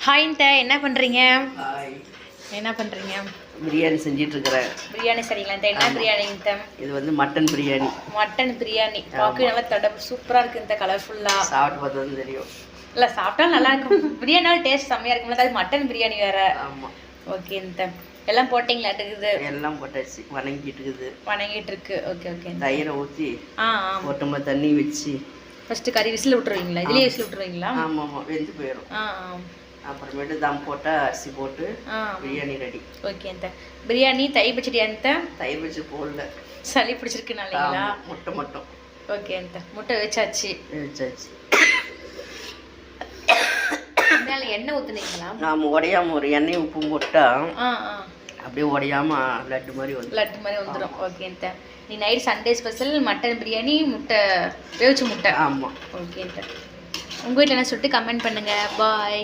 Hi இந்த என்ன பண்ணுறீங்க? ஹாய். என்ன பண்ணுறீங்க? பிரியாணி செஞ்சிட்டு இருக்கிறேன். பிரியாணி சரிங்களா? இந்த என்ன பிரியாணி இந்த? இது வந்து மட்டன் பிரியாணி. மட்டன் பிரியாணி பார்க்க நல்லா தடவை சூப்பராக இருக்குது. இந்த கலர்ஃபுல்லாக சாப்பிட்டு பார்த்தா தான் தெரியும். இல்லை சாப்பிட்டா நல்லா இருக்கும். பிரியாணினாலும் டேஸ்ட் செம்மையாக இருக்கும்ல. அது மட்டன் பிரியாணி வேறு. ஆமாம். ஓகே இந்த எல்லாம் போட்டிங்களாட்டுக்குது? எல்லாம் போட்டாச்சு. வணங்கிட்டு இருக்குது. வணங்கிட்டு இருக்கு. Okay okay. தயிரை ஊற்றி போட்டோம்னா தண்ணி வச்சு ஃபஸ்ட்டு கறி விசில் விட்டுருவீங்களா? இதுலேயே விசில் விட்டுருவீங்களா? ஆமாம் ஆமாம், வெந்து போயிடும். அப்புறமேட்டு தம் போட்டால் அரிசி போட்டு பிரியாணி ரெடி. ஓகே அந்த பிரியாணி தயிர் பச்சடி அந்த தயிர் பச்சடி போடல, சளி பிடிச்சிருக்குனாலீங்களா? முட்டை மட்டும். ஓகே அந்த முட்டை வச்சாச்சு. எண்ணெய் ஊற்றுனீங்களா? நாம் உடையாம ஒரு எண்ணெய் உப்பும் போட்டா அப்படியே உடையாம லட்டு மாதிரி வந்துடும். ஓகே அந்த நீ night Sunday special mutton biryani, முட்டை வேவிச்ச முட்டை. ஆமாம். ஓகே அந்த உங்கள் வீட்டில் என்ன சொல்லிட்டு கமெண்ட் பண்ணுங்கள். பாய்.